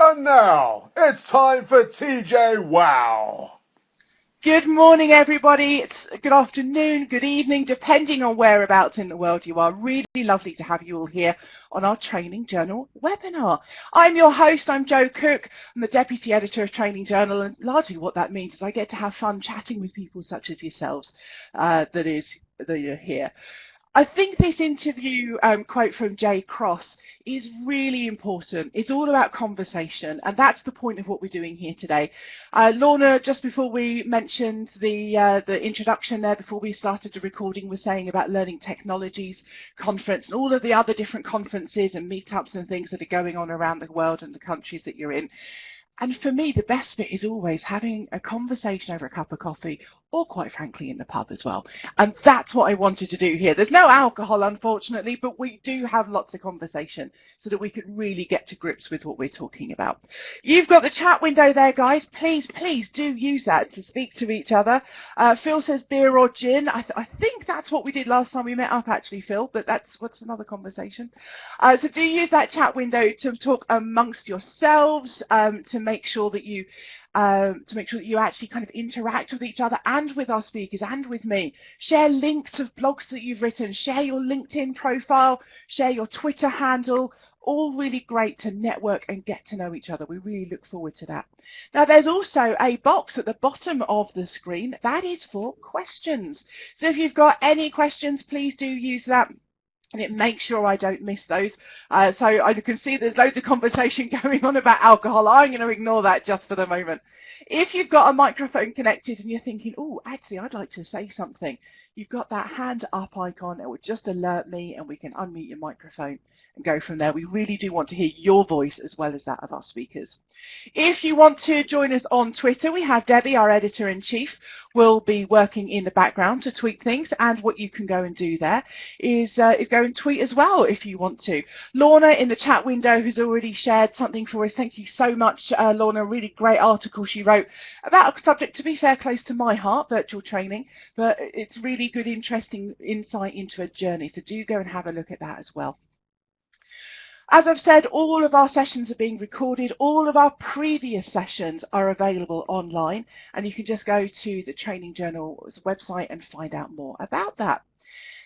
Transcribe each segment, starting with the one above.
And now, it's time for TJwow. Good morning, everybody. It's good afternoon, good evening, depending on whereabouts in the world you are. Really lovely to have you all here on our Training Journal webinar. I'm your host, I'm Jo Cook. I'm the Deputy Editor of Training Journal, and largely what that means is I get to have fun chatting with people such as yourselves that you're here. I think this interview quote from Jay Cross is really important. It's all about conversation, and that's the point of what we're doing here today. Lorna, just before we mentioned the introduction there, before we started the recording, was saying about Learning Technologies Conference and all of the other different conferences and meetups and things that are going on around the world and the countries that you're in. And for me, the best bit is always having a conversation over a cup of coffee, or quite frankly in the pub as well. And that's what I wanted to do here. There's no alcohol, unfortunately, but we do have lots of conversation so that we can really get to grips with what we're talking about. You've got the chat window there, guys. Please do use that to speak to each other. Phil says beer or gin. I think that's what we did last time we met up, actually, Phil, but that's another conversation. So do use that chat window to talk amongst yourselves, to make sure that you actually kind of interact with each other and with our speakers and with me. Share links of blogs that you've written, share your LinkedIn profile, share your Twitter handle. All really great to network and get to know each other. We really look forward to that. Now, there's also a box at the bottom of the screen that is for questions. So if you've got any questions, please do use that. And it makes sure I don't miss those. So I can see there's loads of conversation going on about alcohol. I'm going to ignore that just for the moment. If you've got a microphone connected and you're thinking, oh, actually, I'd like to say something, you've got that hand up icon. It will just alert me and we can unmute your microphone and go from there. We really do want to hear your voice as well as that of our speakers. If you want to join us on Twitter, we have Debbie, our editor-in-chief, will be working in the background to tweak things, and what you can go and do there is go and tweet as well if you want to. Lorna in the chat window has already shared something for us. Thank you so much, Lorna. A really great article she wrote about a subject, to be fair, close to my heart, virtual training, but it's really good, interesting insight into a journey. So do go and have a look at that as well. As I've said, all of our sessions are being recorded. All of our previous sessions are available online, and you can just go to the Training Journal's website and find out more about that.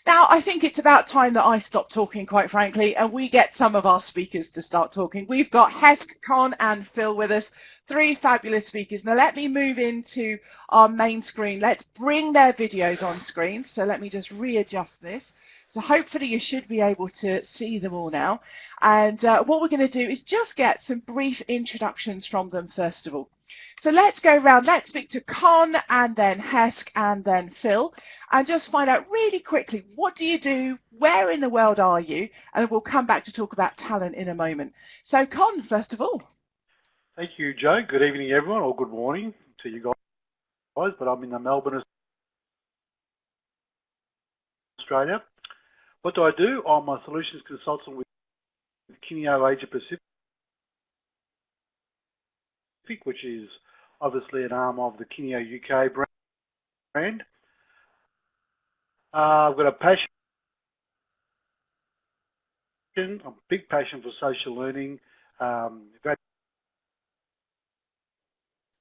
Now, I think it's about time that I stop talking, quite frankly, and we get some of our speakers to start talking. We've got Hesketh, Con and Phil with us, three fabulous speakers. Now, let me move into our main screen. Let's bring their videos on screen. So let me just readjust this. So hopefully you should be able to see them all now. And what we're going to do is just get some brief introductions from them first of all. So let's go around, let's speak to Con and then Hesketh and then Phil and just find out really quickly, what do you do, where in the world are you, and we'll come back to talk about talent in a moment. So Con, first of all. Thank you, Joe. Good evening, everyone, or good morning to you guys, but I'm in Melbourne, Australia. What do I do? I'm a solutions consultant with TJwow Asia Pacific, which is obviously an arm of the TJwow UK brand. I've got a passion, a big passion for social learning,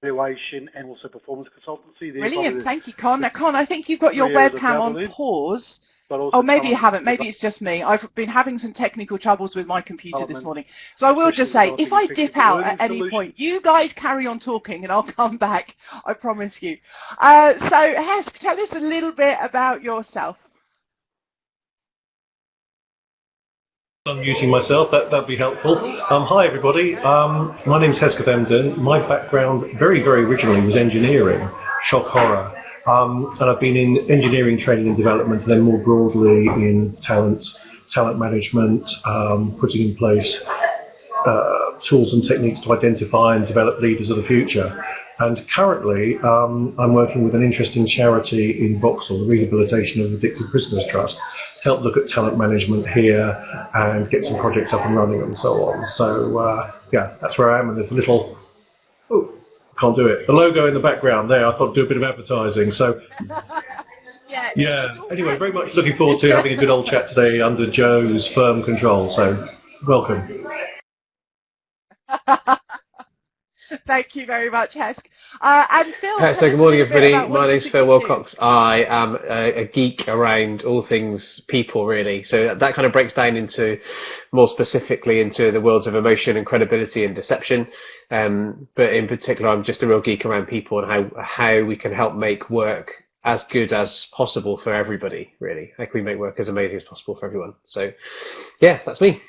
evaluation, and also performance consultancy. Brilliant, thank you, Con. Now, Con, I think you've got your webcam on pause. Oh, maybe you haven't. Maybe it's just me. I've been having some technical troubles with my computer this morning. So I will just say, if I dip out at any point, you guys carry on talking and I'll come back. I promise you. So, Hesketh, tell us a little bit about yourself. I'm using myself, that'd be helpful. Hi everybody, my name's Hesketh Emden. My background very originally was engineering, shock horror. And I've been in engineering training and development, and then more broadly in talent management, putting in place tools and techniques to identify and develop leaders of the future. And currently, I'm working with an interesting charity in Vauxhall, the Rehabilitation of Addicted Prisoners Trust, to help look at talent management here and get some projects up and running and so on. So, yeah, that's where I am, and there's a little... Oh, can't do it. The logo in the background there, I thought I'd do a bit of advertising. So, yeah. Anyway, very much looking forward to having a good old chat today under Joe's firm control. So, welcome. Thank you very much, Hesk. And Phil. So good morning, everybody. My name's Phil Will Wilcox. I am a geek around all things people, really. So that kind of breaks down into more specifically into the worlds of emotion and credibility and deception. But in particular, I'm just a real geek around people and how we can help make work as good as possible for everybody, really. How can we make work as amazing as possible for everyone? So, yeah, that's me.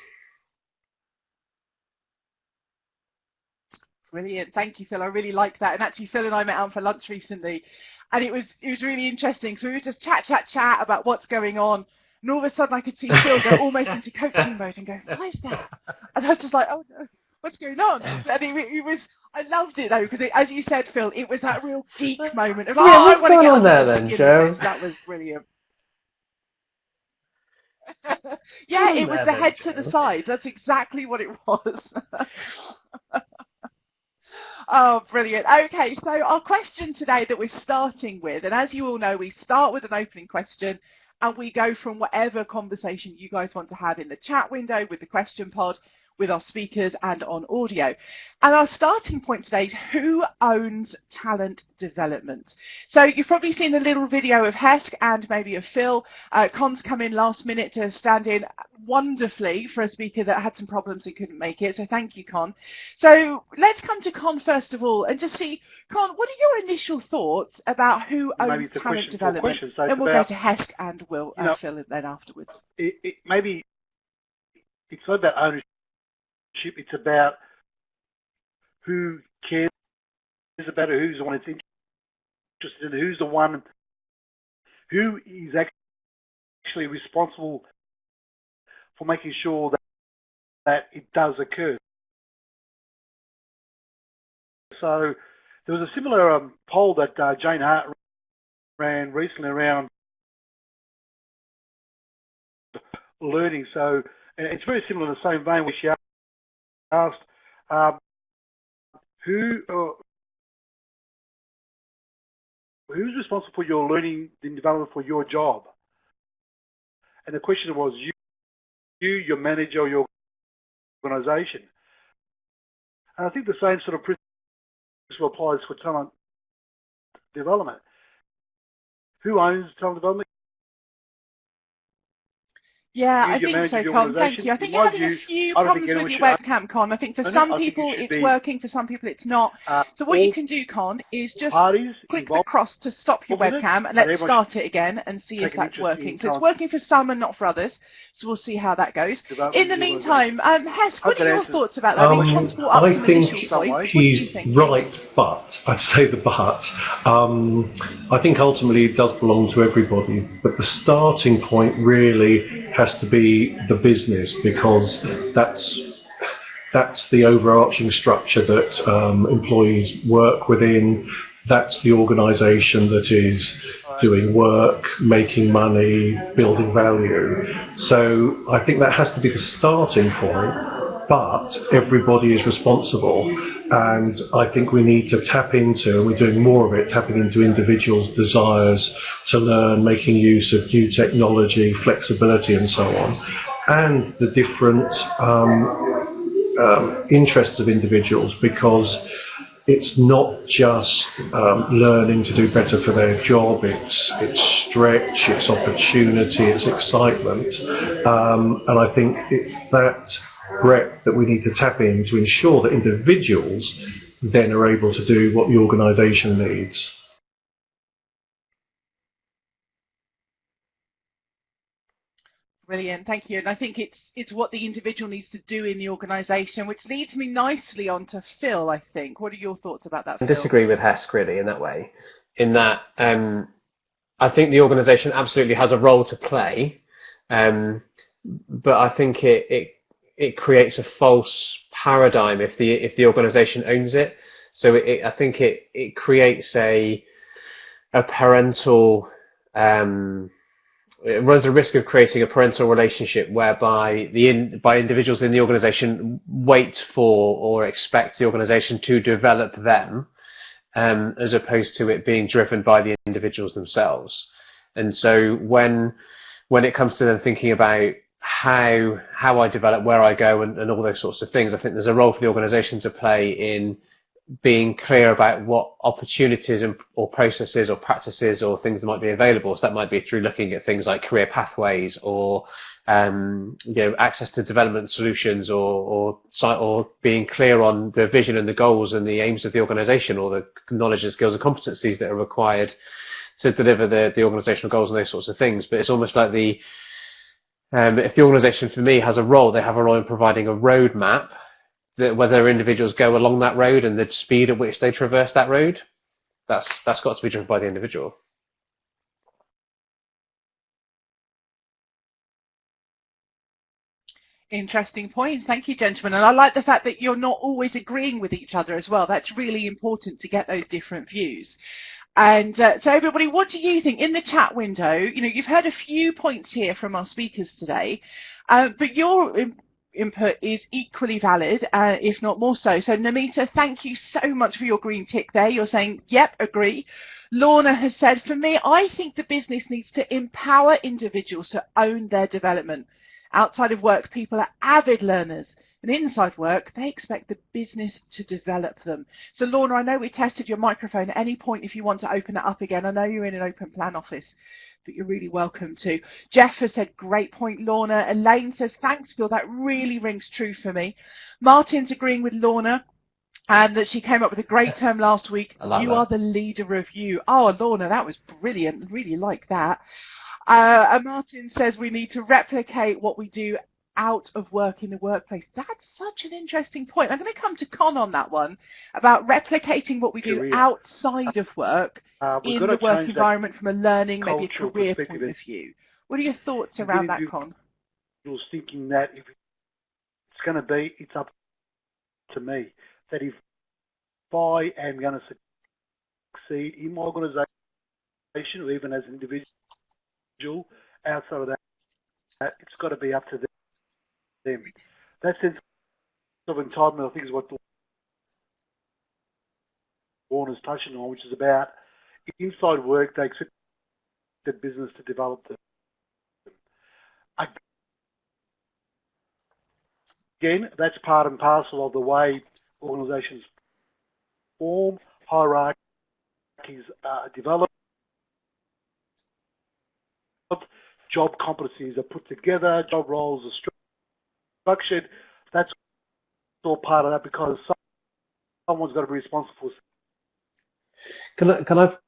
Brilliant. Thank you, Phil. I really like that. And actually, Phil and I met out for lunch recently, and it was really interesting. So we would just chat about what's going on. And all of a sudden, I could see Phil go almost into coaching mode and go, "Why is that?" And I was just like, "Oh no, what's going on?" And it was, I loved it though, because as you said, Phil, it was that real geek moment of, I want to get on there then, Joe. That was brilliant. Yeah, it was the head to the side. That's exactly what it was. Oh, brilliant. Okay, so our question today that we're starting with, and as you all know, we start with an opening question and we go from whatever conversation you guys want to have in the chat window with the question pod, with our speakers and on audio. And our starting point today is who owns talent development? So you've probably seen a little video of Hesk and maybe of Phil. Con's come in last minute to stand in wonderfully for a speaker that had some problems and couldn't make it. So thank you, Con. So let's come to Con first of all and just see, Con, what are your initial thoughts about who owns talent development? So then we'll go to Hesk and Phil then afterwards. Maybe it's not about ownership. It's about who cares about it, who's the one that's interested in it, who's the one who is actually responsible for making sure that it does occur. So there was a similar poll that Jane Hart ran recently around learning. So it's very similar in the same vein, which she asked who's responsible for your learning and development for your job? And the question was you, your manager, or your organisation. And I think the same sort of principle applies for talent development. Who owns talent development? Yeah, I think so, Con. Thank you. I think you're having a few problems with your webcam, Con. I think for some people it's working, for some people it's not. So what you can do, Con, is just click the cross to stop your webcam and let's start it again and see if that's working. So it's working for some and not for others. So we'll see how that goes. In the meantime, Hesk, what are your thoughts about that? I think she's right, but I'd say the but. I think ultimately it does belong to everybody, but the starting point really has to be the business, because that's the overarching structure that employees work within. That's the organisation that is doing work, making money, building value. So I think that has to be the starting point, but everybody is responsible. And I think we need to tap into, and we're doing more of it, tapping into individuals' desires to learn, making use of new technology, flexibility and so on, and the different interests of individuals, because it's not just learning to do better for their job, it's stretch, it's opportunity, it's excitement. And I think it's that breadth that we need to tap in to ensure that individuals then are able to do what the organisation needs. Brilliant, thank you. And I think it's what the individual needs to do in the organisation, which leads me nicely on to Phil, I think. What are your thoughts about that, Phil? I disagree with Hesk, really, in that way. In that, I think the organisation absolutely has a role to play, but I think it creates a false paradigm if the organisation owns it. So I think it creates a parental. It runs the risk of creating a parental relationship whereby by individuals in the organisation wait for or expect the organisation to develop them, as opposed to it being driven by the individuals themselves. And so when it comes to them thinking about how I develop, where I go, and all those sorts of things, I think there's a role for the organisation to play in being clear about what opportunities or processes or practices or things that might be available. So that might be through looking at things like career pathways or access to development solutions or being clear on the vision and the goals and the aims of the organisation, or the knowledge and skills and competencies that are required to deliver the organisational goals and those sorts of things. But it's almost like if the organisation for me has a role, they have a role in providing a roadmap, that whether individuals go along that road and the speed at which they traverse that road, that's got to be driven by the individual. Interesting point. Thank you, gentlemen. And I like the fact that you're not always agreeing with each other as well. That's really important to get those different views. And so everybody, what do you think in the chat window? You've heard a few points here from our speakers today, but your input is equally valid, if not more so. So Namita, thank you so much for your green tick there. You're saying, yep, agree. Lorna has said, for me, I think the business needs to empower individuals to own their development. Outside of work, people are avid learners, and inside work, they expect the business to develop them. So Lorna, I know we tested your microphone. At any point, if you want to open it up again, I know you're in an open plan office, but you're really welcome to. Jeff has said, great point, Lorna. Elaine says, thanks, Phil. That really rings true for me. Martin's agreeing with Lorna, and that she came up with a great term last week. You are the leader of you. Oh, Lorna, that was brilliant. Really like that. And Martin says we need to replicate what we do out of work in the workplace. That's such an interesting point. I'm going to come to Con on that one, about replicating what we do outside of work in the work environment from a learning, maybe a career point of view. What are your thoughts around that, Con? I was thinking that if it's going to be, it's up to me. That if I am going to succeed in my organisation, or even as an individual, outside of that, it's got to be up to them. That sense of entitlement, I think, is what Warner's touching on, which is about inside work, they expect the business to develop them. Again, that's part and parcel of the way organisations form, hierarchies are developed, job competencies are put together, job roles are structured. That's all part of that, because someone's got to be responsible for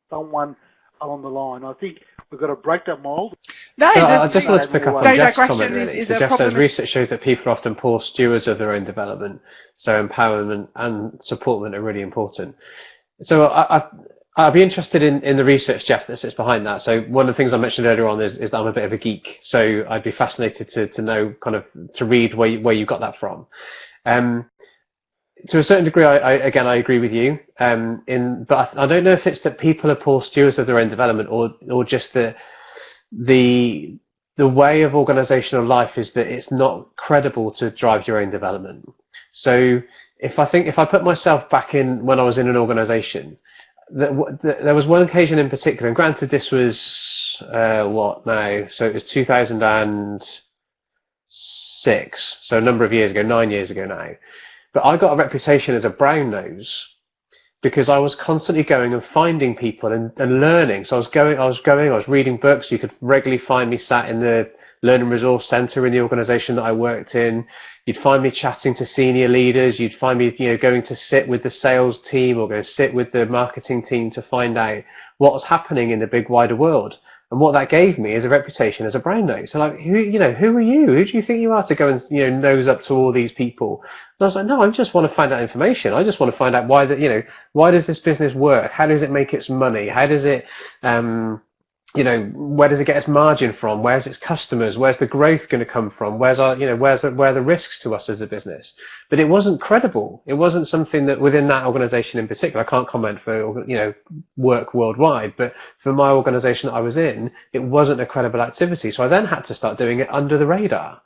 someone along the line. I think we've got to break that mould. No, I just want to pick up on Jeff's comment, really. So Jeff says research shows that people are often poor stewards of their own development, so empowerment and supportment are really important. So I'd be interested in the research, Jeff, that sits behind that. So one of the things I mentioned earlier on is that I'm a bit of a geek. So I'd be fascinated to know, kind of, to read where you got that from. To a certain degree, I agree with you. But I don't know if it's that people are poor stewards of their own development, or just the way of organisational life is that it's not credible to drive your own development. So if I put myself back in when I was in an organisation, there was one occasion in particular, and granted this was what now? So it was 2006, so a number of years ago, 9 years ago now. But I got a reputation as a brown nose because I was constantly going and finding people and learning. So I was reading books. You could regularly find me sat in the Learning Resource Centre in the organisation that I worked in. You'd find me chatting to senior leaders. You'd find me, going to sit with the sales team or go sit with the marketing team to find out what was happening in the big wider world. And what that gave me is a reputation as a brown nose. So like, who are you? Who do you think you are to go and, nose up to all these people? And I was like, no, I just want to find out information. I just want to find out why why does this business work? How does it make its money? How does it, where does it get its margin from? Where's its customers? Where's the growth going to come from? Where are the risks to us as a business? But it wasn't credible. It wasn't something that within that organisation in particular, I can't comment for, work worldwide, but for my organisation that I was in, it wasn't a credible activity. So I then had to start doing it under the radar.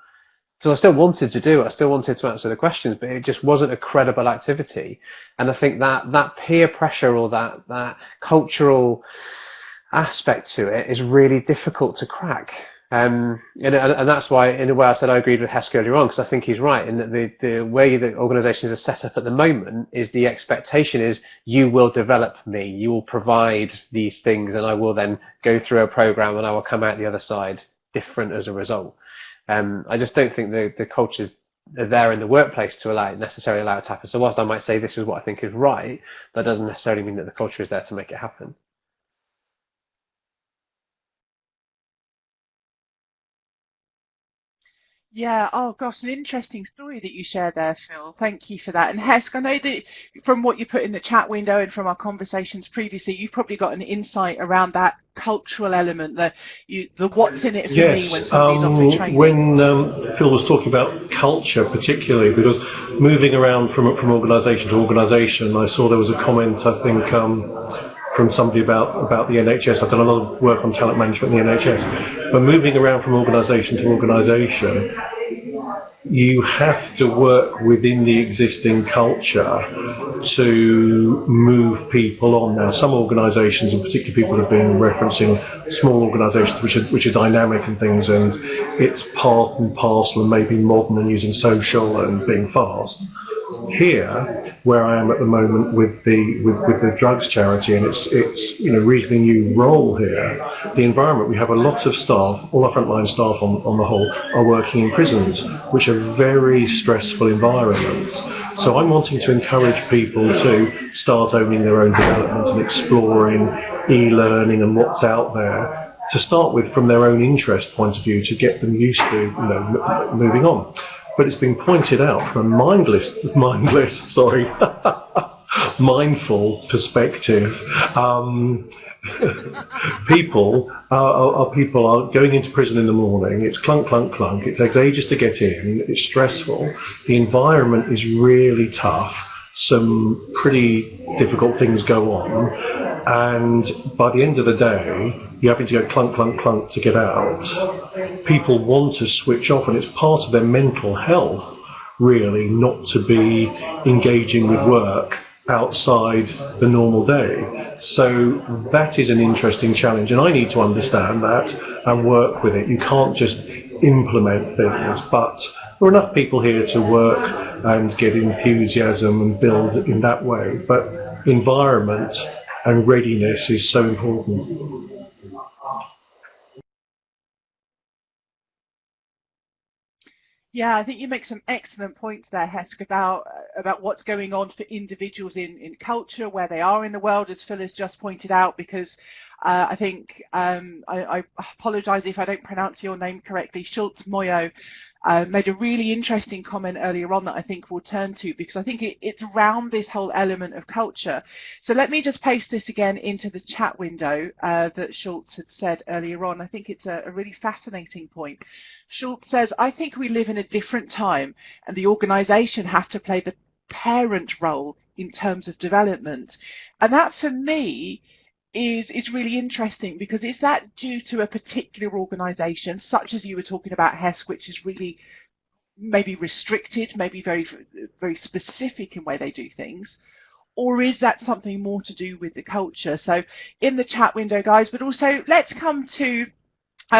Because I still wanted to do it. I still wanted to answer the questions, but it just wasn't a credible activity. And I think that peer pressure or that cultural aspect to it is really difficult to crack. And that's why, in a way, I said I agreed with Hesketh earlier on, because I think he's right in that the way that organisations are set up at the moment is the expectation is you will develop me, you will provide these things, and I will then go through a programme and I will come out the other side different as a result. I just don't think the cultures are there in the workplace to necessarily allow it to happen. So whilst I might say this is what I think is right, that doesn't necessarily mean that the culture is there to make it happen. Yeah, oh gosh, an interesting story that you shared there, Phil. Thank you for that. And Hesketh, I know that from what you put in the chat window and from our conversations previously, you've probably got an insight around that cultural element, the what's in it for me when somebody's offering training. When Phil was talking about culture particularly, because moving around from organisation to organisation, I saw there was a comment, I think, from somebody about the NHS. I've done a lot of work on talent management in the NHS. But moving around from organisation to organisation, you have to work within the existing culture to move people on. Now, some organisations, and particularly people have been referencing small organisations which are dynamic and things, and it's part and parcel and maybe modern and using social and being fast. Here, where I am at the moment with the drugs charity, and it's reasonably new role here, the environment, we have a lot of staff, all our frontline staff on the whole, are working in prisons, which are very stressful environments. So I'm wanting to encourage people to start owning their own development and exploring e-learning and what's out there, to start with from their own interest point of view, to get them used to moving on. But it's been pointed out from a mindful perspective. People are going into prison in the morning. It's clunk, clunk, clunk. It takes ages to get in. It's stressful. The environment is really tough. Some pretty difficult things go on. And by the end of the day, you're having to go clunk, clunk, clunk to get out. People want to switch off, and it's part of their mental health, really, not to be engaging with work outside the normal day. So that is an interesting challenge, and I need to understand that and work with it. You can't just implement things, but there are enough people here to work and get enthusiasm and build in that way. But environment and readiness is so important. Yeah, I think you make some excellent points there, Hesketh, about what's going on for individuals in culture, where they are in the world, as Phil has just pointed out, because I think, I apologise if I don't pronounce your name correctly, Schultz Moyo made a really interesting comment earlier on that I think we'll turn to, because I think it's around this whole element of culture. So let me just paste this again into the chat window that Schultz had said earlier on. I think it's a really fascinating point. Schultz says, I think we live in a different time, and the organisation have to play the parent role in terms of development. And that, for me, is really interesting, because is that due to a particular organisation, such as you were talking about, Hesketh, which is really maybe restricted, maybe very, very specific in way they do things, or is that something more to do with the culture? So in the chat window, guys, but also let's come to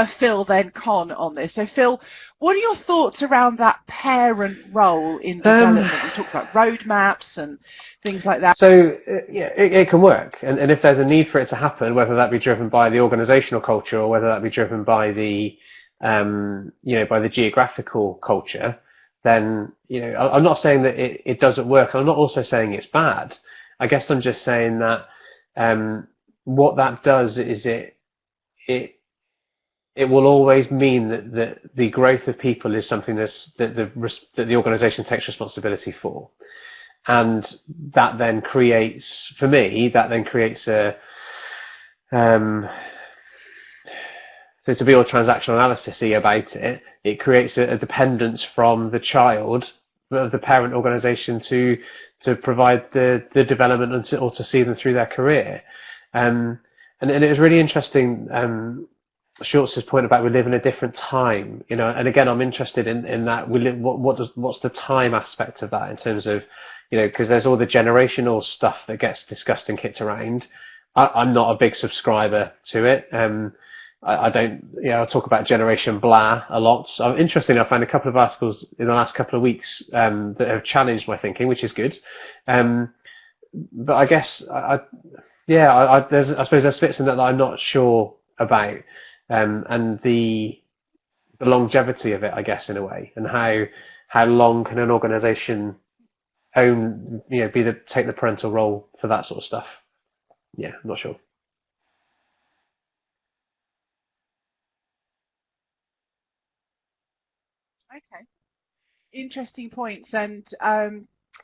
Phil, then Con on this. So Phil, what are your thoughts around that parent role in development? We talked about roadmaps and things like that. So yeah, it can work, and if there's a need for it to happen, whether that be driven by the organisational culture or whether that be driven by the by the geographical culture, then I'm not saying that it doesn't work. I'm not also saying it's bad. I guess I'm just saying that what that does is it will always mean that the growth of people is something that the organisation takes responsibility for. And that then creates, for me, a, so to be all transactional analysis-y about it, it creates a dependence from the child of the parent organisation to provide the development or to see them through their career. And it was really interesting, Schultz's point about we live in a different time, and again, I'm interested in that. What's the time aspect of that in terms of, because there's all the generational stuff that gets discussed and kicked around. I'm not a big subscriber to it. I don't, I talk about Generation Blah a lot. So interestingly, I found a couple of articles in the last couple of weeks that have challenged my thinking, which is good. But I guess, I suppose there's bits in that I'm not sure about, and the longevity of it, I guess, in a way, and how long can an organisation take the parental role for that sort of stuff. Yeah, I'm not sure. Okay. Interesting points. And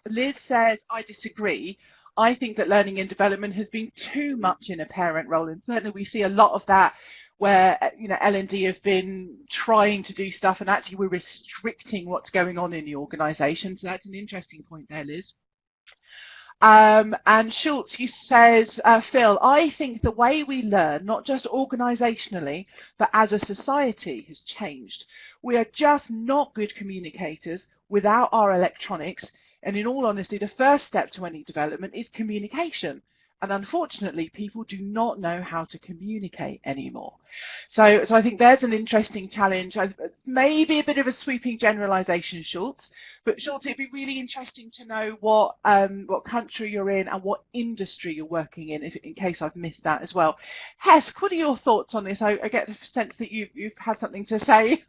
Liz says, I disagree. I think that learning and development has been too much in a parent role. And certainly we see a lot of that where, L&D have been trying to do stuff and actually we're restricting what's going on in the organisation. So that's an interesting point there, Liz. And Schultz, he says, Phil, I think the way we learn, not just organisationally, but as a society has changed. We are just not good communicators without our electronics. And in all honesty, the first step to any development is communication. And unfortunately, people do not know how to communicate anymore. So I think there's an interesting challenge. Maybe a bit of a sweeping generalisation, Schultz. But Schultz, it'd be really interesting to know what country you're in and what industry you're working in case I've missed that as well. Hesk, what are your thoughts on this? I get the sense that you have something to say.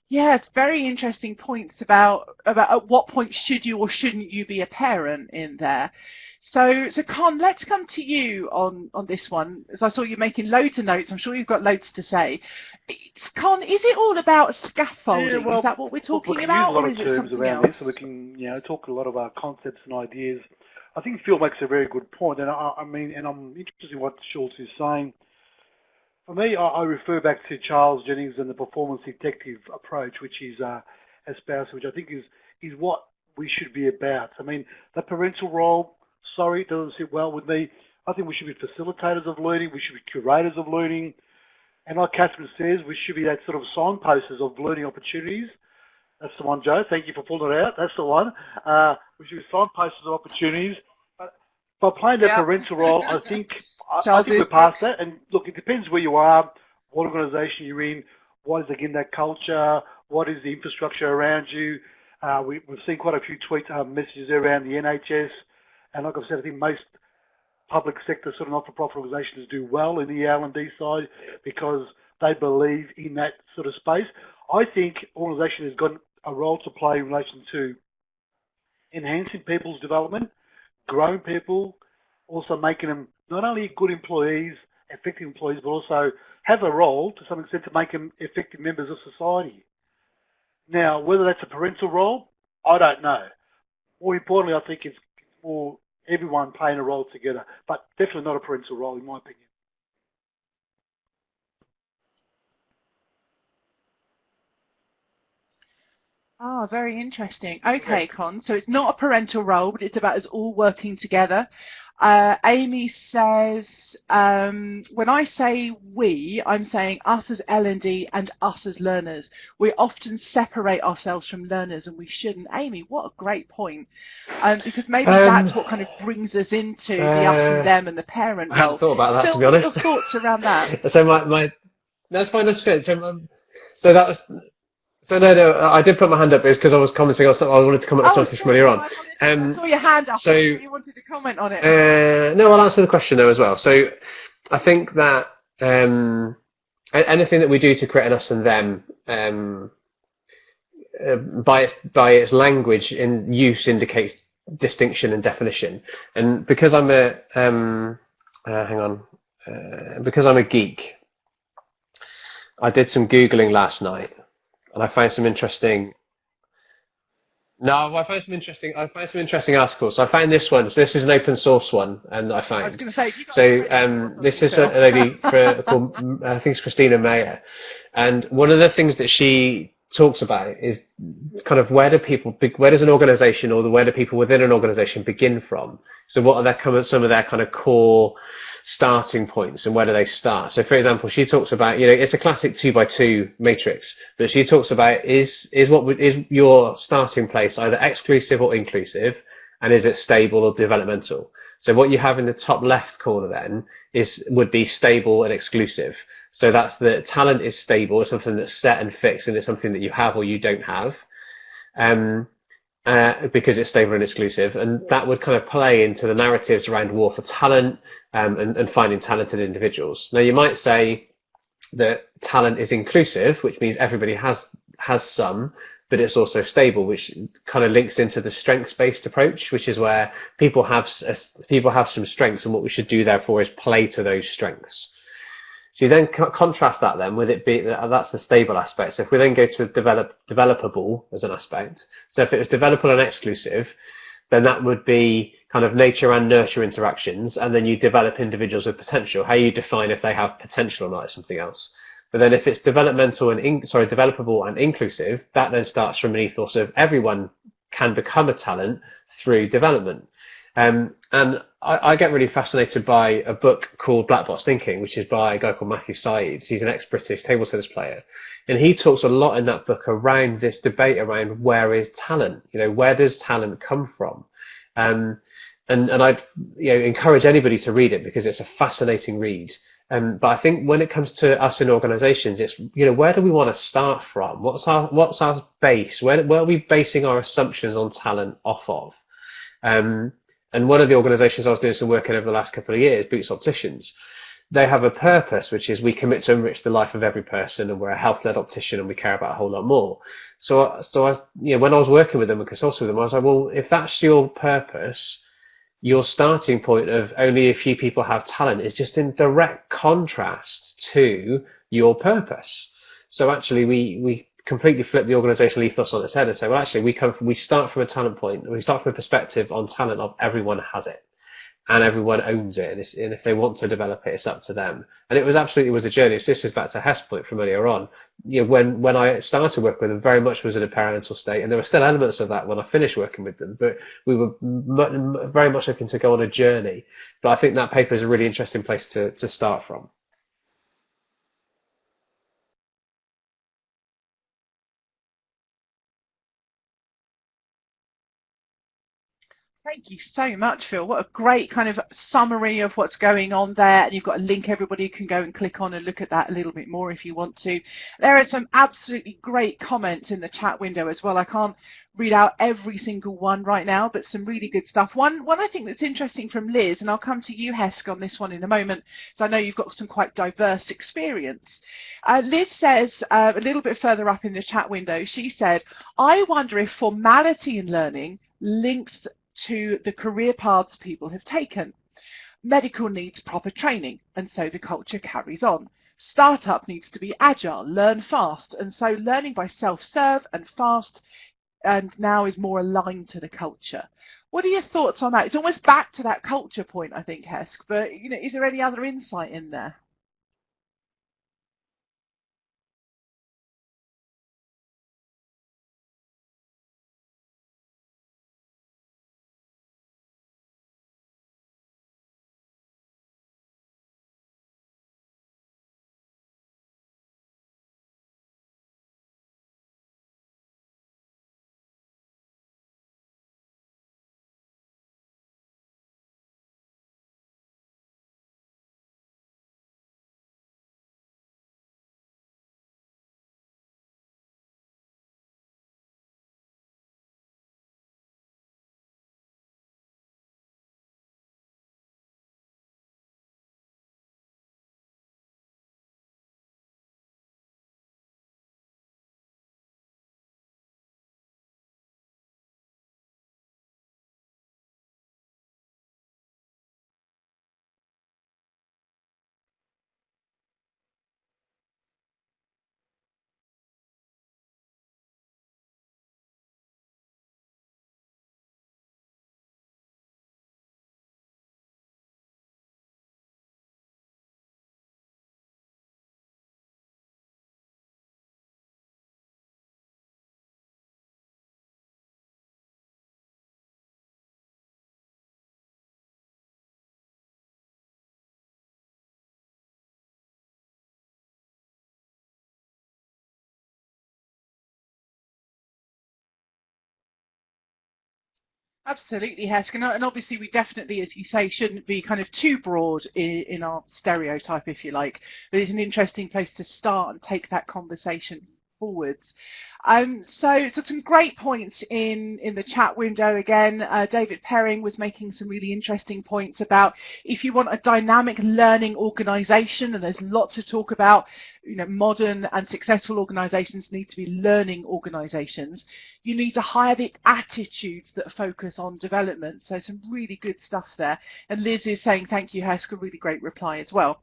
Yeah, it's very interesting points about at what point should you or shouldn't you be a parent in there. So Con, let's come to you on this one. As I saw you making loads of notes, I'm sure you've got loads to say. Con, is it all about scaffolding? Yeah, well, is that what we're talking we about, use a lot or of is it terms something around else? this, so we can talk a lot of our concepts and ideas. I think Phil makes a very good point, and I'm interested in what Schultz is saying. For me, I refer back to Charles Jennings and the performance detective approach, which is espoused, which I think is what we should be about. I mean, the parental role, sorry, it doesn't sit well with me. I think we should be facilitators of learning. We should be curators of learning. And like Catherine says, we should be that sort of signposters of learning opportunities. That's the one, Joe. Thank you for pulling it out. That's the one. We should be signposters of opportunities. By playing that parental role, I think we're past that. And look, it depends where you are, what organisation you're in, what is again that culture, what is the infrastructure around you. We've seen quite a few messages around the NHS, and like I've said, I think most public sector sort of not-for-profit organisations do well in the L&D side because they believe in that sort of space. I think organisation has got a role to play in relation to enhancing people's development, growing people, also making them not only good employees, effective employees, but also have a role to some extent to make them effective members of society. Now, whether that's a parental role, I don't know. More importantly, I think it's more everyone playing a role together, but definitely not a parental role in my opinion. Ah, very interesting. Okay, Con. So it's not a parental role, but it's about us all working together. Amy says, when I say we, I'm saying us as L&D and us as learners. We often separate ourselves from learners, and we shouldn't. Amy, what a great point. Because maybe that's what kind of brings us into the us and them and the parent I hadn't role. thought about that, Phil, to be what are honest. your thoughts around that? So that's fine, that's good. So that was, so no, I did put my hand up because I was commenting on something, I wanted to comment on something from earlier on. I saw your hand up. So, I thought you wanted to comment on it. no, I'll answer the question though as well. So I think that, anything that we do to create an us and them, by its language in use indicates distinction and definition. And because I'm because I'm a geek, I did some Googling last night and I found some interesting articles. So I found this one. So this is an open source one, and I found. I was going to say, you got so this is a lady called I think it's Christina Mayer, and one of the things that she talks about is kind of where does an organisation or where do people within an organisation begin from? So what are some of their kind of core starting points, and where do they start? So for example, she talks about, it's a classic 2x2 matrix, but she talks about is your starting place either exclusive or inclusive, and is it stable or developmental? So what you have in the top left corner then would be stable and exclusive. So that's the talent is stable, it's something that's set and fixed, and it's something that you have or you don't have. Because it's stable and exclusive, and that would kind of play into the narratives around war for talent, and finding talented individuals. Now you might say that talent is inclusive, which means everybody has some, but it's also stable, which kind of links into the strengths-based approach, which is where people have some strengths, and what we should do therefore is play to those strengths. So you then contrast that then with it being that's the stable aspect. So if we then go to developable as an aspect, so if it was developable and exclusive, then that would be kind of nature and nurture interactions, and then you develop individuals with potential. How you define if they have potential or not is something else. But then if it's developable and inclusive, that then starts from an ethos of everyone can become a talent through development. And I get really fascinated by a book called Black Box Thinking, which is by a guy called Matthew Sotidis. He's an ex-British table tennis player. And he talks a lot in that book around this debate around where is talent? Where does talent come from? And I'd encourage anybody to read it because it's a fascinating read. But I think when it comes to us in organisations, it's where do we want to start from? What's our base? Where are we basing our assumptions on talent off of? And one of the organisations I was doing some work in over the last couple of years, Boots Opticians, they have a purpose, which is we commit to enrich the life of every person, and we're a health-led optician, and we care about a whole lot more. So when I was working with them and consulting with them, I was like, well, if that's your purpose, your starting point of only a few people have talent is just in direct contrast to your purpose. So actually, we completely flip the organizational ethos on its head and say, well, actually, we start from a talent point. We start from a perspective on talent of everyone has it and everyone owns it. And if they want to develop it, it's up to them. And it was a journey. So this is back to Hesketh's point from earlier on. When I started working with them, very much was in a parental state, and there were still elements of that when I finished working with them, but we were very much looking to go on a journey. But I think that paper is a really interesting place to start from. Thank you so much, Phil. What a great kind of summary of what's going on there. And you've got a link everybody can go and click on and look at that a little bit more if you want to. There are some absolutely great comments in the chat window as well. I can't read out every single one right now, but some really good stuff. One I think that's interesting from Liz, and I'll come to you, Hesketh, on this one in a moment, because I know you've got some quite diverse experience. Liz says, a little bit further up in the chat window, she said, I wonder if formality in learning links to the career paths people have taken. Medical needs proper training, and so the culture carries on. Startup needs to be agile, learn fast, and so learning by self-serve and fast and now is more aligned to the culture. What are your thoughts on that? It's almost back to that culture point, I think, Hesketh, but is there any other insight in there? Absolutely, Hesketh, and obviously we definitely, as you say, shouldn't be kind of too broad in our stereotype, if you like, but it's an interesting place to start and take that conversation forwards. So some great points in the chat window again. David Perring was making some really interesting points about if you want a dynamic learning organisation, and there's lots to talk about, you know, modern and successful organisations need to be learning organisations. You need to hire the attitudes that focus on development. So some really good stuff there. And Liz is saying, thank you, Hesketh, really great reply as well.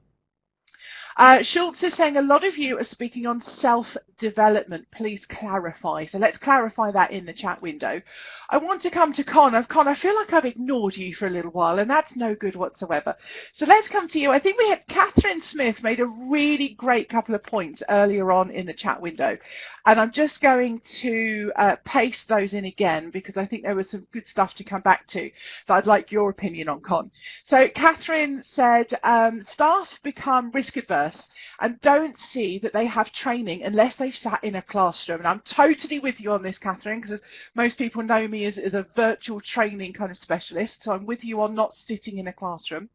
Schultz is saying a lot of you are speaking on self-development. Please clarify. So let's clarify that in the chat window. I want to come to Con. Con, I feel like I've ignored you for a little while, and that's no good whatsoever. So let's come to you. I think we had Catherine Smith made a really great couple of points earlier on in the chat window. And I'm just going to paste those in again because I think there was some good stuff to come back to that I'd like your opinion on, Con. So Catherine said, staff become risk adverse and don't see that they have training unless they've sat in a classroom. And I'm totally with you on this, Catherine, because most people know me as a virtual training kind of specialist. So I'm with you on not sitting in a classroom.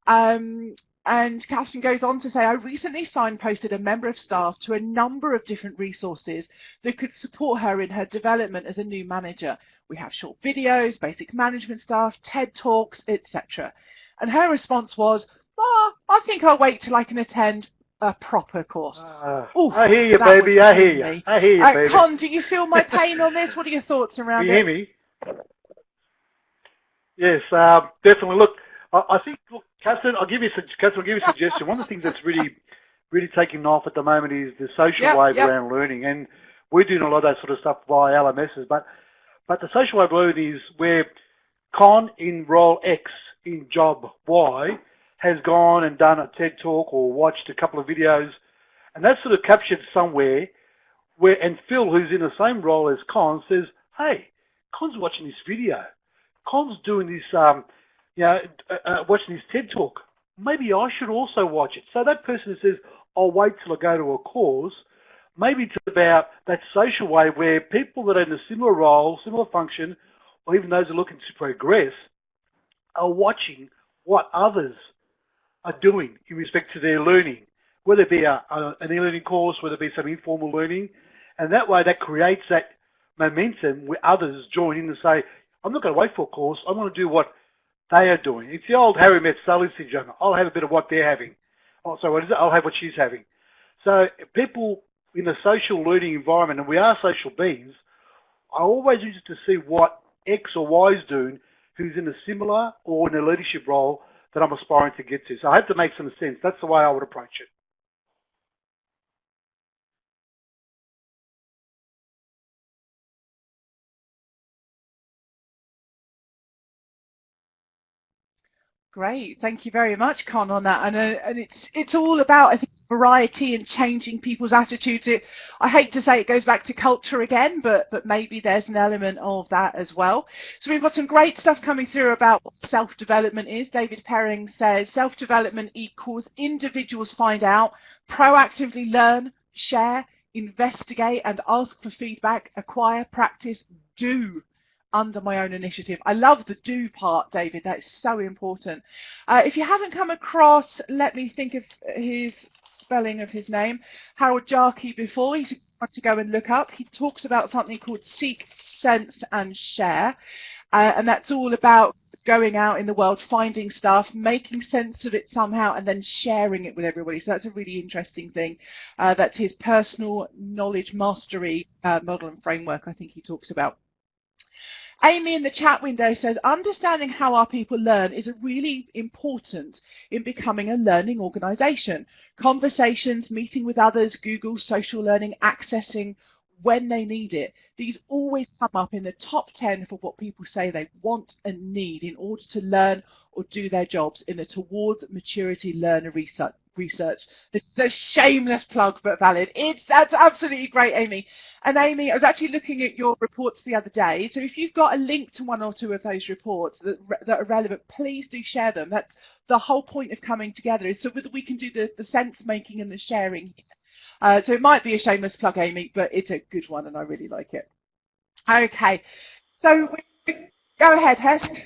And Catherine goes on to say, I recently signposted a member of staff to a number of different resources that could support her in her development as a new manager. We have short videos, basic management stuff, TED Talks, etc. And her response was, I think I'll wait till I can attend a proper course. Oof, I hear you, baby. I hear you. I hear you, baby. Con, do you feel my pain on this? What are your thoughts around it? You hear me? Yes, definitely. Look, I think, look, Catherine, I'll give you a suggestion. One of the things that's really taking off at the moment is the social wave around learning, and we're doing a lot of that sort of stuff via LMSs. But the social wave learning is where Con in role X in job Y has gone and done a TED Talk or watched a couple of videos, and that's sort of captured somewhere where, and Phil, who's in the same role as Con, says, hey, Con's watching this video. Con's doing this, watching this TED Talk. Maybe I should also watch it. So that person says, I'll wait till I go to a course. Maybe it's about that social way where people that are in a similar role, similar function, or even those who are looking to progress, are watching what others are doing in respect to their learning, whether it be an e-learning course, whether it be some informal learning. And that way that creates that momentum where others join in and say, I'm not going to wait for a course, I want to do what they are doing. It's the old Harry Met Sally syndrome. I'll have a bit of what they're having. Oh, sorry, what is it? I'll have what she's having. So people in a social learning environment, and we are social beings, are always interested to see what X or Y is doing who's in a similar or in a leadership role that I'm aspiring to get to. So I hope that makes some sense. That's the way I would approach it. Great, thank you very much, Con, on that. And it's all about, I think, variety and changing people's attitudes. I hate to say it goes back to culture again, but maybe there's an element of that as well. So we've got some great stuff coming through about what self-development is. David Perring says self-development equals individuals find out, proactively learn, share, investigate, and ask for feedback, acquire, practice, do. Under my own initiative. I love the do part, David. That's so important. If you haven't come across, let me think of his spelling of his name, Harold Jarkey, before. He's got to go and look up. He talks about something called seek, sense, and share. And that's all about going out in the world, finding stuff, making sense of it somehow, and then sharing it with everybody. So that's a really interesting thing. That's his personal knowledge mastery model and framework, I think he talks about. Amy in the chat window says, understanding how our people learn is really important in becoming a learning organisation. Conversations, meeting with others, Google, social learning, accessing when they need it. These always come up in the top 10 for what people say they want and need in order to learn or do their jobs in the Towards Maturity Learner research. This is a shameless plug, but valid. That's absolutely great, Amy. And Amy, I was actually looking at your reports the other day. So if you've got a link to one or two of those reports that are relevant, please do share them. That's the whole point of coming together, is so that we can do the sense making and the sharing. So it might be a shameless plug, Amy, but it's a good one and I really like it. Okay, so Go ahead, Hesk.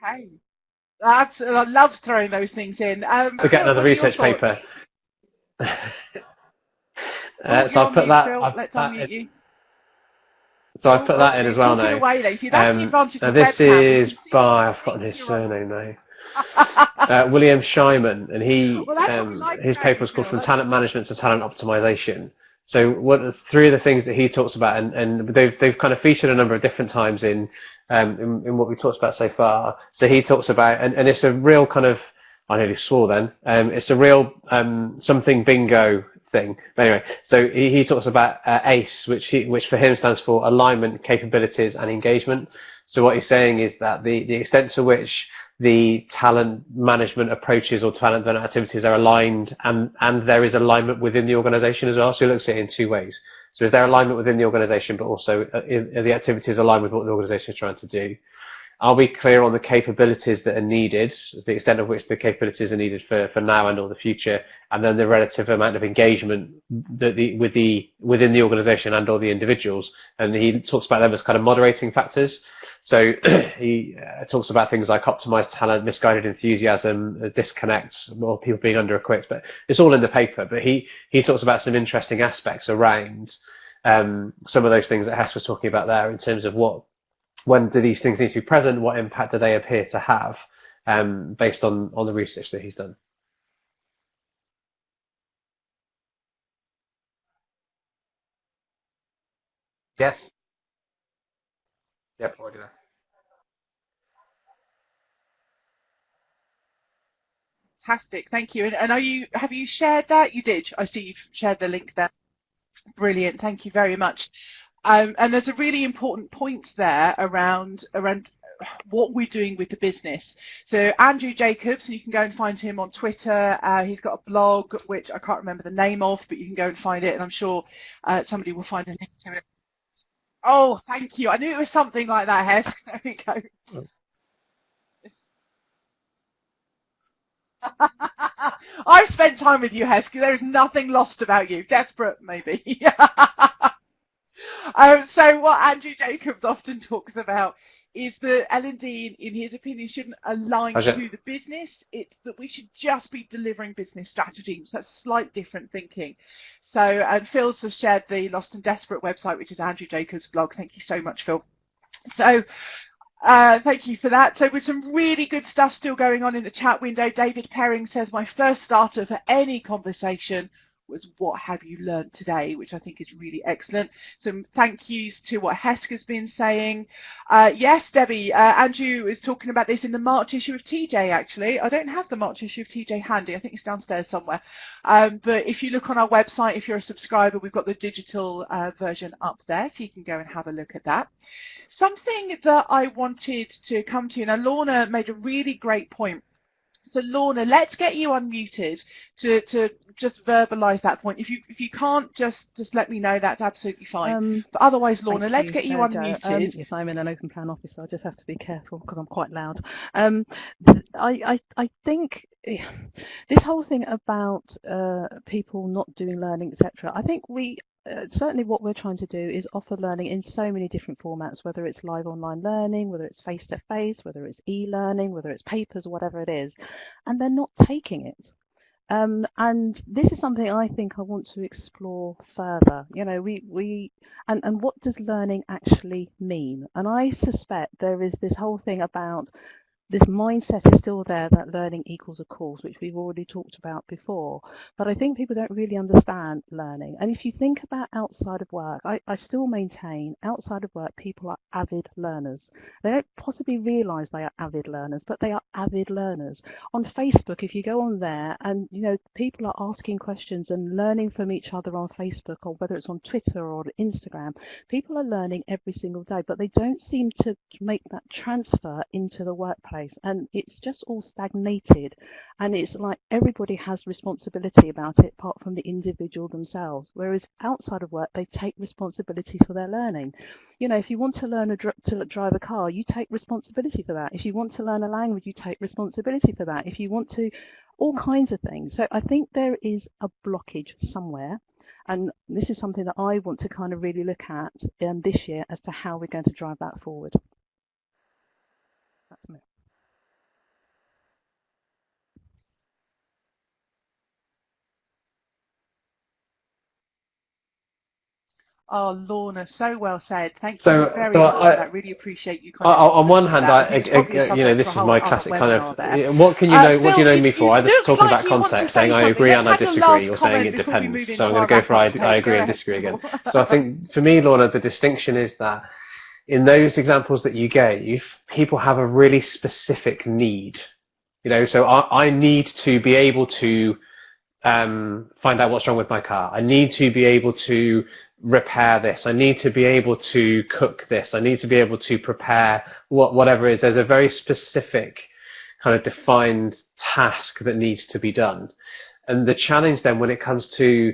Okay. I love throwing those things in. To get Phil, another what are your research thoughts? paper. Oh, So I've put that. Phil. Let's unmute you. So I've put that in as well Talking now. away, though. See, that's the advantage of This webcam. is by, I've forgotten his surname now. William Shyman, and his paper was called From Talent Management to Talent Optimization. So three of the things that he talks about, and they've kind of featured a number of different times in what we talked about so far. So he talks about, and it's a real kind of, I nearly swore then, it's a real something bingo thing. But anyway, so he talks about ACE, which for him stands for alignment, capabilities, and engagement. So what he's saying is that the extent to which the talent management approaches or talent development activities are aligned, and there is alignment within the organization as well. So he looks at it in two ways. So is there alignment within the organization, but also are the activities aligned with what the organization is trying to do? Are we clear on the capabilities that are needed, the extent of which the capabilities are needed for now and or the future, and then the relative amount of engagement that within the organisation and or the individuals? And he talks about them as kind of moderating factors. So he talks about things like optimized talent, misguided enthusiasm, disconnects, or people being under-equipped. But it's all in the paper. But he talks about some interesting aspects around some of those things that Hess was talking about there in terms of when do these things need to be present? What impact do they appear to have, based on the research that he's done? Yes. Yep. Already there. Fantastic. Thank you. And have you shared that? You did. I see you've shared the link there. Brilliant. Thank you very much. And there's a really important point there around what we're doing with the business. So Andrew Jacobs, and you can go and find him on Twitter. He's got a blog, which I can't remember the name of, but you can go and find it, and I'm sure somebody will find a link to it. Oh, thank you. I knew it was something like that, Hesk. There we go. I've spent time with you, Hesk. There is nothing lost about you. Desperate, maybe. So what Andrew Jacobs often talks about is that L&D, in his opinion, shouldn't align to the business. It's that we should just be delivering business strategies. That's slight different thinking. So, and Phil's has shared the Lost and Desperate website, which is Andrew Jacobs' blog. Thank you so much, Phil. So, thank you for that. So with some really good stuff still going on in the chat window, David Perring says, my first starter for any conversation was what have you learned today, which I think is really excellent. Some thank yous to what Hesketh has been saying. Yes, Debbie, Andrew is talking about this in the March issue of TJ, actually. I don't have the March issue of TJ handy. I think it's downstairs somewhere. But if you look on our website, if you're a subscriber, we've got the digital version up there, so you can go and have a look at that. Something that I wanted to come to, and Lorna made a really great point. So Lorna, let's get you unmuted to just verbalise that point. If you can't, just let me know. That's absolutely fine. But otherwise, Lorna, let's get you unmuted. If I'm in an open plan office, I just have to be careful because I'm quite loud. I think this whole thing about people not doing learning, etc. I think we certainly what we're trying to do is offer learning in so many different formats, whether it's live online learning, whether it's face-to-face, whether it's e-learning, whether it's papers, whatever it is, and they're not taking it. And this is something I think I want to explore further. You know, and what does learning actually mean? And I suspect there is this whole thing about this mindset is still there that learning equals a course, which we've already talked about before. But I think people don't really understand learning. And if you think about outside of work, I still maintain outside of work, people are avid learners. They don't possibly realise they are avid learners, but they are avid learners. On Facebook, if you go on there and, you know, people are asking questions and learning from each other on Facebook, or whether it's on Twitter or Instagram, people are learning every single day, but they don't seem to make that transfer into the workplace. And it's just all stagnated, and it's like everybody has responsibility about it apart from the individual themselves, whereas outside of work they take responsibility for their learning. You know, if you want to learn to drive a car, you take responsibility for that. If you want to learn a language, you take responsibility for that. If you want to, all kinds of things. So I think there is a blockage somewhere, and this is something that I want to kind of really look at this year as to how we're going to drive that forward. That's me. Oh, Lorna, so well said. Thank So, you very so much for that. Really appreciate you. on one hand, you know, this is my classic kind of, what can you know, what do you know me for? Either talking about context, saying I agree and I disagree, or saying it depends. So I'm going to go for I agree and disagree again. So I think for me, Lorna, the distinction is that in those examples that you gave, people have a really specific need. You know, so I need to be able to find out what's wrong with my car. I need to be able to repair this. I need to be able to cook this. I need to be able to prepare whatever it is. There's a very specific kind of defined task that needs to be done. And the challenge then when it comes to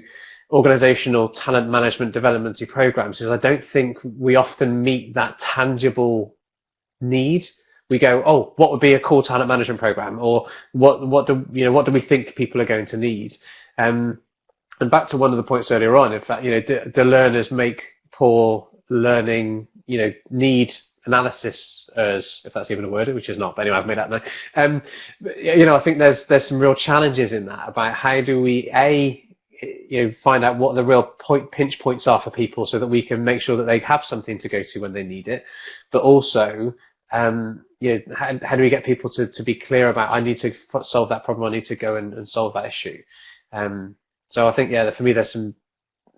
organizational talent management development programs is I don't think we often meet that tangible need. We go, oh, what would be a core talent management program, or what do we think people are going to need? And back to one of the points earlier on, in fact, you know, do learners make poor learning, you know, need analysis, if that's even a word, which is not, but anyway, I've made that now. You know, I think there's some real challenges in that about how do we, you know, find out what the real pinch points are for people so that we can make sure that they have something to go to when they need it, but also, you know, how do we get people to be clear about, I need to solve that problem, I need to go and solve that issue. So I think, yeah, for me, there's some,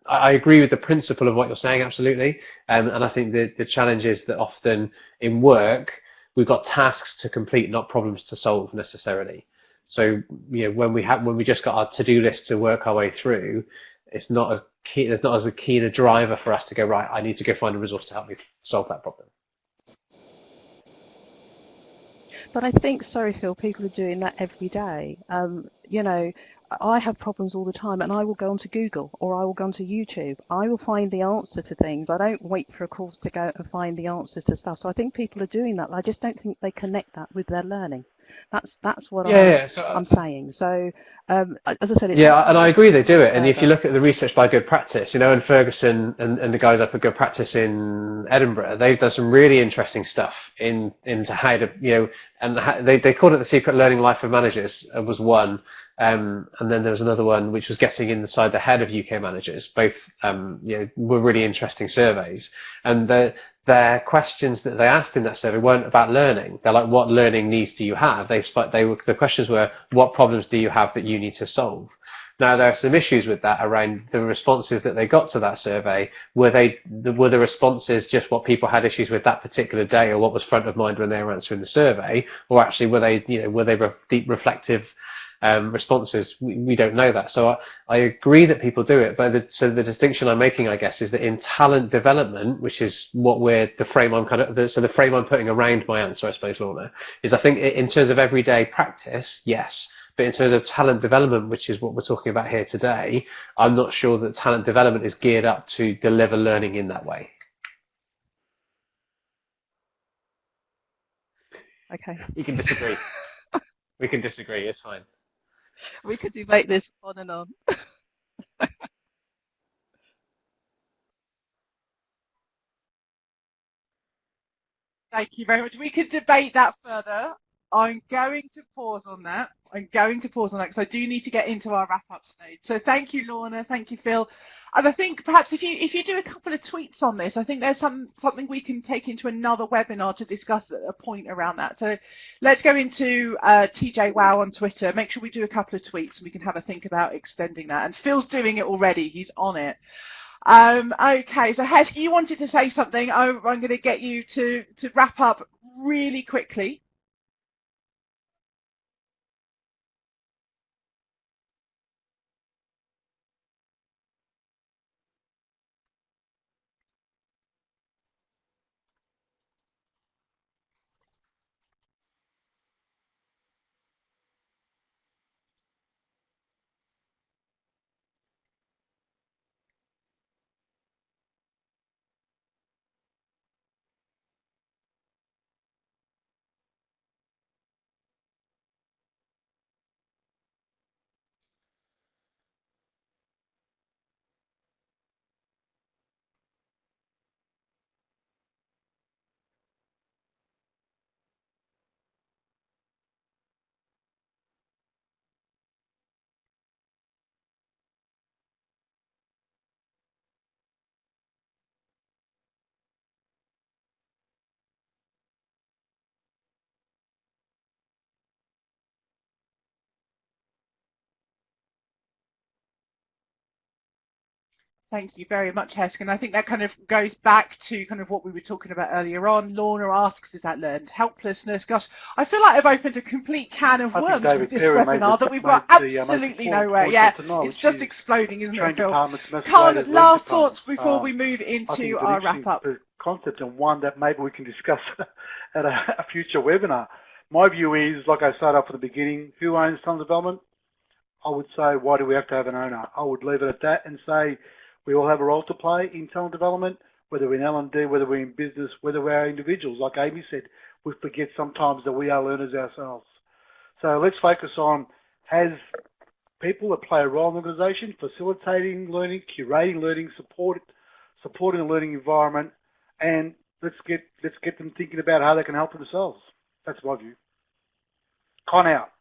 I agree with the principle of what you're saying, absolutely. And I think the challenge is that often in work, we've got tasks to complete, not problems to solve necessarily. So, you know, when we just got our to-do list to work our way through, it's not as keen, there's not as keen a driver for us to go, right, I need to go find a resource to help me solve that problem. But I think, sorry, Phil, people are doing that every day. You know, I have problems all the time, and I will go onto Google or I will go onto YouTube. I will find the answer to things. I don't wait for a course to go and find the answers to stuff. So I think people are doing that. I just don't think they connect that with their learning. That's what I'm saying. So as I said, it's and I agree they do it. And if you look at the research by Good Practice, you know, and Ferguson and the guys up at Good Practice in Edinburgh, they've done some really interesting stuff into how to, you know, and they called it the secret learning life of managers. It was one. And then there was another one which was getting inside the head of UK managers. Both, you know, were really interesting surveys. And their questions that they asked in that survey weren't about learning. They're like, what learning needs do you have? The questions were, what problems do you have that you need to solve? Now, there are some issues with that around the responses that they got to that survey. Were the responses just what people had issues with that particular day, or what was front of mind when they were answering the survey? Or actually, were they deep reflective responses? We don't know that. So I agree that people do it, but the distinction I'm making, I guess, is that in talent development, which is the frame I'm putting around my answer, I suppose, Lorna, is I think in terms of everyday practice, yes, but in terms of talent development, which is what we're talking about here today, I'm not sure that talent development is geared up to deliver learning in that way. Okay. We can disagree. We can disagree. It's fine. We could debate this on and on. Thank you very much. We could debate that further. I'm going to pause on that. I'm going to pause on that because I do need to get into our wrap-up stage. So thank you, Lorna. Thank you, Phil. And I think perhaps if you do a couple of tweets on this, I think there's something we can take into another webinar to discuss a point around that. So let's go into TJwow on Twitter. Make sure we do a couple of tweets and we can have a think about extending that. And Phil's doing it already. He's on it. Okay, so Hesketh, you wanted to say something. I'm going to get you to wrap up really quickly. Thank you very much, Hesketh. And I think that kind of goes back to kind of what we were talking about earlier on. Lorna asks, is that learned helplessness? Gosh, I feel like I've opened a complete can of worms with this webinar that we've got absolutely nowhere. Yeah, it's just exploding, isn't it, Phil? Khan, last thoughts before we move into our wrap-up. Concept, and one that maybe we can discuss at a future webinar. My view is, like I started off at the beginning, who owns talent development? I would say, why do we have to have an owner? I would leave it at that and say, we all have a role to play in talent development, whether we're in L&D, whether we're in business, whether we're individuals. Like Amy said, we forget sometimes that we are learners ourselves. So let's focus on, has people that play a role in the organisation, facilitating learning, curating learning, supporting a learning environment, and let's get them thinking about how they can help themselves. That's my view. Con out.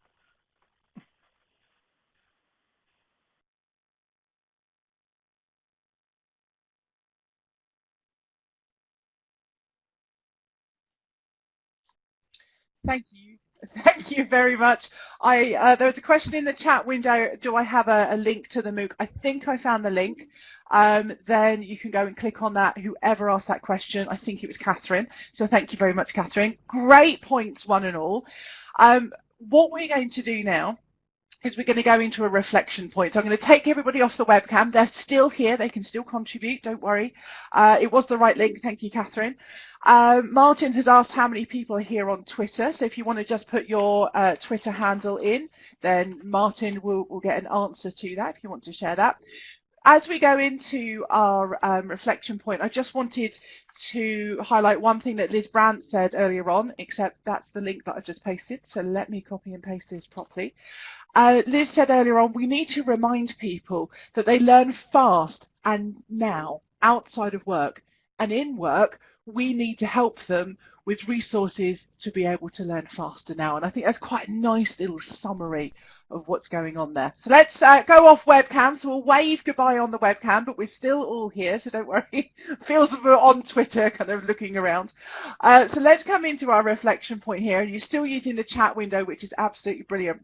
Thank you. Thank you very much. There was a question in the chat window, do I have a link to the MOOC? I think I found the link. Then you can go and click on that. Whoever asked that question, I think it was Catherine. So thank you very much, Catherine. Great points, one and all. What we're going to do now is we're going to go into a reflection point. So I'm going to take everybody off the webcam. They're still here. They can still contribute. Don't worry. It was the right link. Thank you, Catherine. Martin has asked how many people are here on Twitter. So if you want to just put your Twitter handle in, then Martin will get an answer to that if you want to share that. As we go into our reflection point, I just wanted to highlight one thing that Liz Brandt said earlier on, except that's the link that I've just pasted. So let me copy and paste this properly. Liz said earlier on, we need to remind people that they learn fast and now outside of work. And in work, we need to help them with resources to be able to learn faster now. And I think that's quite a nice little summary of what's going on there. So let's go off webcam. So we'll wave goodbye on the webcam, but we're still all here, so don't worry. Feels like we're on Twitter, kind of looking around. So let's come into our reflection point here. And you're still using the chat window, which is absolutely brilliant.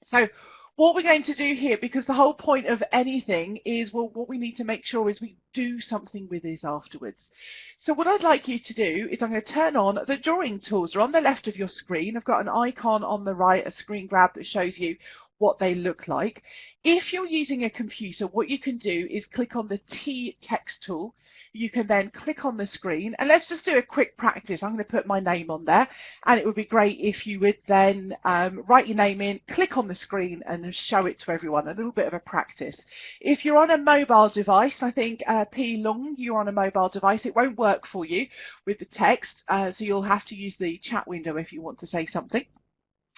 So what we're going to do here, because the whole point of anything is, well, what we need to make sure is we do something with this afterwards. So what I'd like you to do is I'm going to turn on the drawing tools. They're on the left of your screen. I've got an icon on the right, a screen grab that shows you what they look like. If you're using a computer, what you can do is click on the T text tool. You can then click on the screen, and let's just do a quick practice. I'm going to put my name on there, and it would be great if you would then write your name in, click on the screen, and show it to everyone. A little bit of a practice. If you're on a mobile device, I think P. Long, you're on a mobile device, it won't work for you with the text, so you'll have to use the chat window if you want to say something.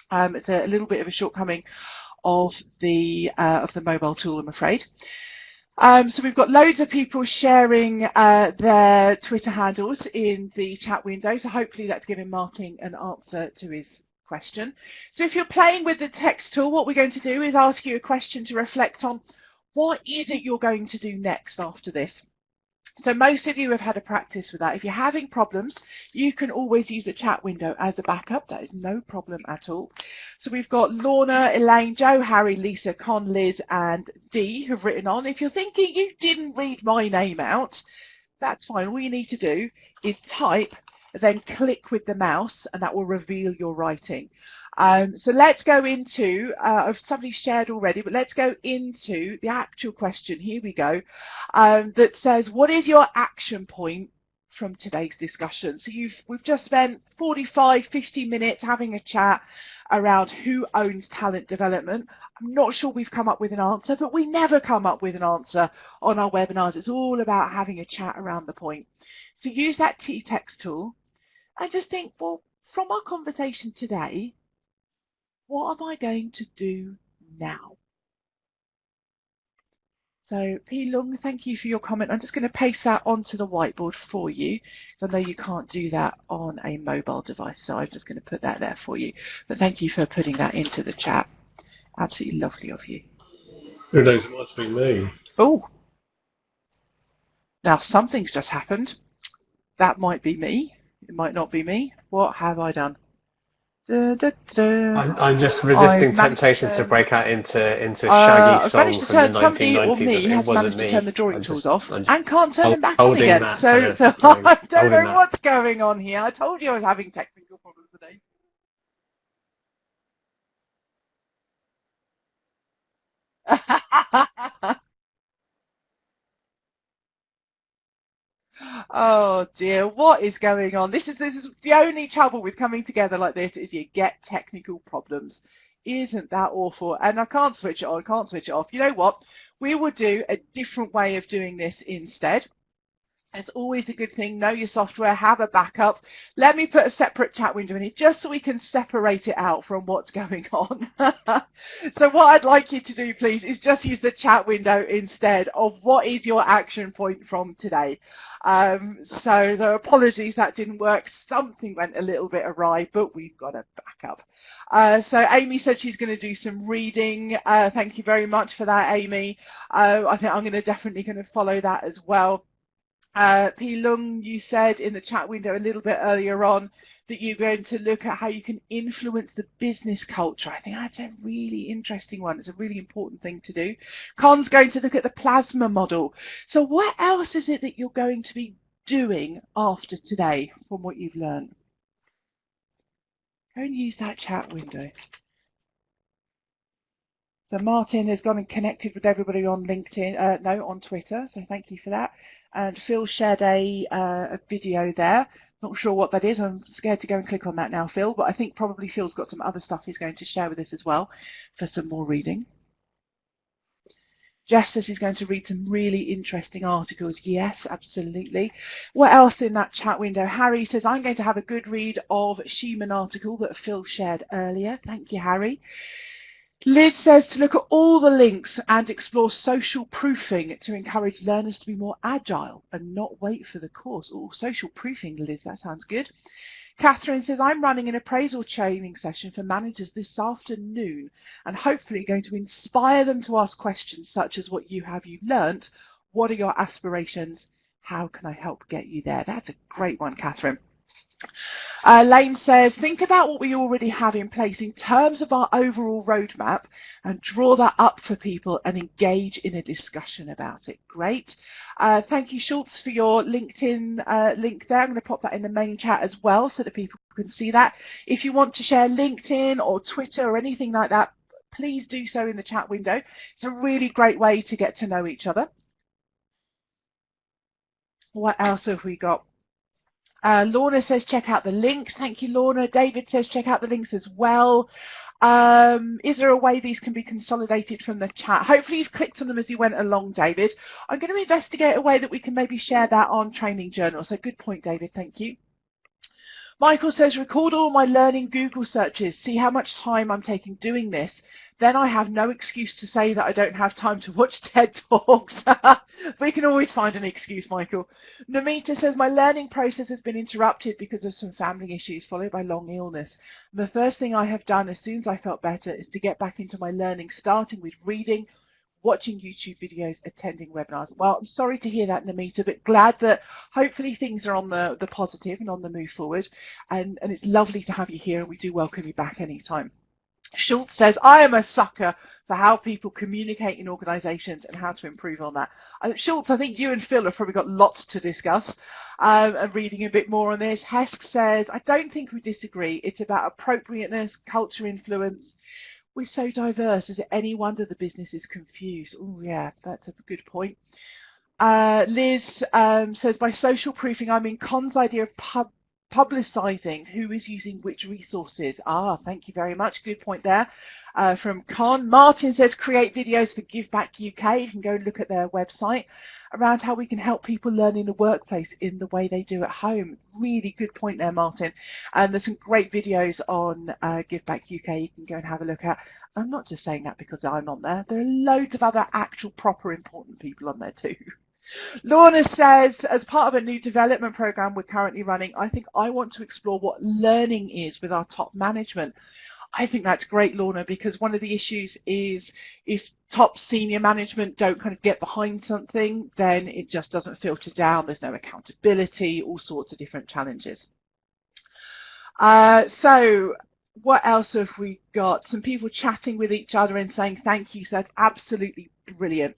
It's a little bit of a shortcoming of the mobile tool, I'm afraid. So we've got loads of people sharing their Twitter handles in the chat window, so hopefully that's giving Martin an answer to his question. So if you're playing with the text tool, what we're going to do is ask you a question to reflect on what is it you're going to do next after this. So most of you have had a practice with that. If you're having problems, you can always use the chat window as a backup. That is no problem at all. So we've got Lorna, Elaine, Joe, Harry, Lisa, Con, Liz and Dee have written on. If you're thinking you didn't read my name out, that's fine. All you need to do is type, then click with the mouse, and that will reveal your writing. So let's go into, somebody shared already, but let's go into the actual question. Here we go. That says, what is your action point from today's discussion? So we've just spent 45, 50 minutes having a chat around who owns talent development. I'm not sure we've come up with an answer, but we never come up with an answer on our webinars. It's all about having a chat around the point. So use that T-text tool and just think, well, from our conversation today, what am I going to do now? So P. Lung, thank you for your comment. I'm just going to paste that onto the whiteboard for you, because I know you can't do that on a mobile device, so I'm just going to put that there for you. But thank you for putting that into the chat. Absolutely lovely of you. Who knows, it might be me. Oh, now something's just happened. That might be me. It might not be me. What have I done? I'm just resisting temptation to break out into Shaggy song from the 1990s. Or me has managed to turn the drawing tools off and can't turn them back on holding again. that So kind of I don't know that. what's going on here. I told you I was having technical problems today. Oh dear, what is going on? This is the only trouble with coming together like this is you get technical problems. Isn't that awful? And I can't switch it on, can't switch it off. You know what? We will do a different way of doing this instead. It's always a good thing. Know your software, have a backup. Let me put a separate chat window in it just so we can separate it out from what's going on. So what I'd like you to do, please, is just use the chat window instead of what is your action point from today. So the apologies that didn't work. Something went a little bit awry, but we've got a backup. So Amy said she's going to do some reading. Thank you very much for that, Amy. I think I'm definitely going to follow that as well. P. Lung, you said in the chat window a little bit earlier on that you're going to look at how you can influence the business culture. I think that's a really interesting one. It's a really important thing to do. Con's going to look at the plasma model. So what else is it that you're going to be doing after today from what you've learned? Go and use that chat window. So Martin has gone and connected with everybody on LinkedIn, on Twitter. So thank you for that. And Phil shared a video there. Not sure what that is. I'm scared to go and click on that now, Phil. But I think probably Phil's got some other stuff he's going to share with us as well for some more reading. Jess says he's going to read some really interesting articles. Yes, absolutely. What else in that chat window? Harry says, I'm going to have a good read of Schumann article that Phil shared earlier. Thank you, Harry. Liz says to look at all the links and explore social proofing to encourage learners to be more agile and not wait for the course. Oh, social proofing, Liz, that sounds good. Catherine says, I'm running an appraisal training session for managers this afternoon and hopefully going to inspire them to ask questions such as what you've learnt. What are your aspirations? How can I help get you there? That's a great one, Catherine. Lane says, think about what we already have in place in terms of our overall roadmap and draw that up for people and engage in a discussion about it. Great. Thank you, Schultz, for your LinkedIn link there. I'm going to pop that in the main chat as well so that people can see that. If you want to share LinkedIn or Twitter or anything like that, please do so in the chat window. It's a really great way to get to know each other. What else have we got? Lorna says check out the links. Thank you, Lorna. David says check out the links as well. Is there a way these can be consolidated from the chat? Hopefully you've clicked on them as you went along, David. I'm going to investigate a way that we can maybe share that on Training Journal. So good point, David. Thank you. Michael says, record all my learning Google searches, see how much time I'm taking doing this. Then I have no excuse to say that I don't have time to watch TED Talks. We can always find an excuse, Michael. Namita says, my learning process has been interrupted because of some family issues followed by long illness. The first thing I have done as soon as I felt better is to get back into my learning, starting with reading, watching YouTube videos, attending webinars. Well, I'm sorry to hear that, Namita, but glad that hopefully things are on the positive and on the move forward. And it's lovely to have you here, and we do welcome you back anytime. Schultz says, I am a sucker for how people communicate in organisations and how to improve on that. Schultz, I think you and Phil have probably got lots to discuss and reading a bit more on this. Hesketh says, I don't think we disagree. It's about appropriateness, culture influence. We're so diverse. Is it any wonder the business is confused? Oh, yeah, that's a good point. Liz says, by social proofing, I mean Con's idea of publicising who is using which resources. Thank you very much. Good point there from Con. Martin says, create videos for Give Back UK. You can go and look at their website around how we can help people learn in the workplace in the way they do at home. Really good point there, Martin. And there's some great videos on Give Back UK you can go and have a look at. I'm not just saying that because I'm on there. There are loads of other actual proper important people on there too. Lorna says, as part of a new development program we're currently running, I think I want to explore what learning is with our top management. I think that's great, Lorna, because one of the issues is if top senior management don't kind of get behind something, then it just doesn't filter down. There's no accountability, all sorts of different challenges. So what else have we got? Some people chatting with each other and saying thank you. So that's absolutely brilliant.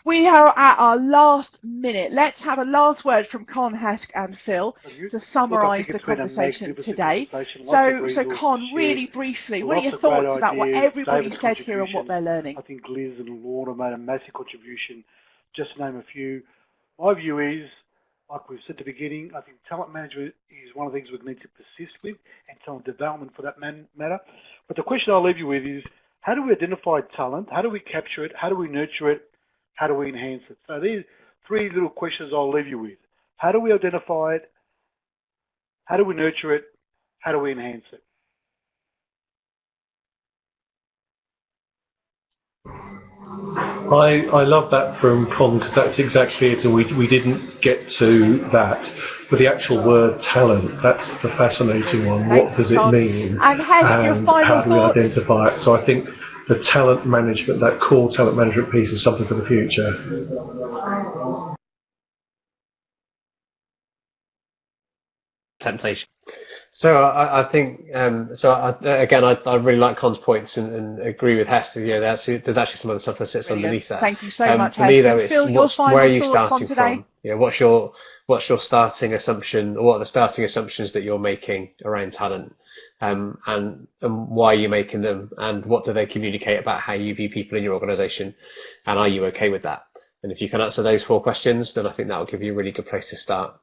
We are at our last minute. Let's have a last word from Con, Hesketh and Phil to summarise the conversation today. So Con, really briefly, what are your thoughts about what everybody said here and what they're learning? I think Liz and Lorna made a massive contribution, just to name a few. My view is, like we've said at the beginning, I think talent management is one of the things we need to persist with, and talent development for that matter. But the question I'll leave you with is, how do we identify talent? How do we capture it? How do we nurture it? How do we enhance it? So these three little questions I'll leave you with. How do we identify it? How do we nurture it? How do we enhance it? I love that from Con, because that's exactly it, and we didn't get to that. But the actual word talent, that's the fascinating one. What does it mean? And how do we identify it? So I think the talent management, that core talent management piece, is something for the future. Temptation. So I think, again, I really like Con's points and agree with Hesketh. Yeah, there's actually some other stuff that sits underneath that. Thank you so much, For me, though, Phil, it's where are you starting from? Yeah, what's your starting assumption, or what are the starting assumptions that you're making around talent, and why are you making them, and what do they communicate about how you view people in your organisation, and are you okay with that? And if you can answer those 4 questions, then I think that will give you a really good place to start.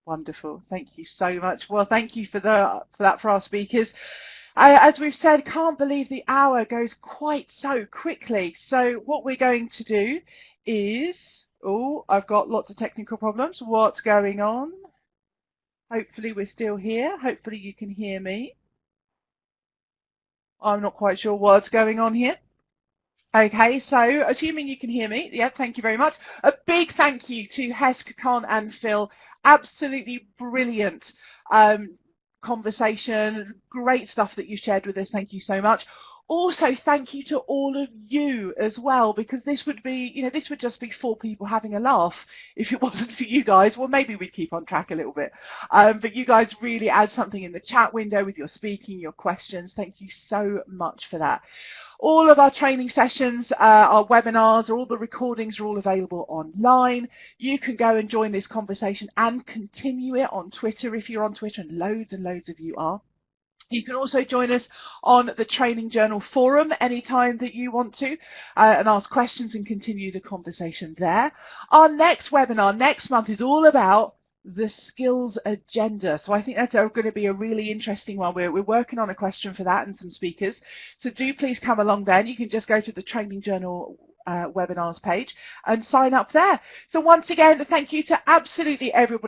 Wonderful. Thank you so much. Well, thank you for that for our speakers. As we've said, can't believe the hour goes quite so quickly. So what we're going to do is, I've got lots of technical problems. What's going on? Hopefully we're still here. Hopefully you can hear me. I'm not quite sure what's going on here. Okay, so assuming you can hear me, yeah, thank you very much. A big thank you to Hesketh, Con and Phil. Absolutely brilliant conversation. Great stuff that you shared with us. Thank you so much. Also, thank you to all of you as well, because this would be, this would just be 4 people having a laugh if it wasn't for you guys. Well, maybe we'd keep on track a little bit. But you guys really add something in the chat window with your speaking, your questions. Thank you so much for that. All of our training sessions, our webinars, all the recordings are all available online. You can go and join this conversation and continue it on Twitter if you're on Twitter, and loads of you are. You can also join us on the Training Journal forum anytime that you want to and ask questions and continue the conversation there. Our next webinar next month is all about the skills agenda. So I think that's going to be a really interesting one. We're working on a question for that and some speakers. So do please come along then. You can just go to the Training Journal webinars page and sign up there. So once again, thank you to absolutely everybody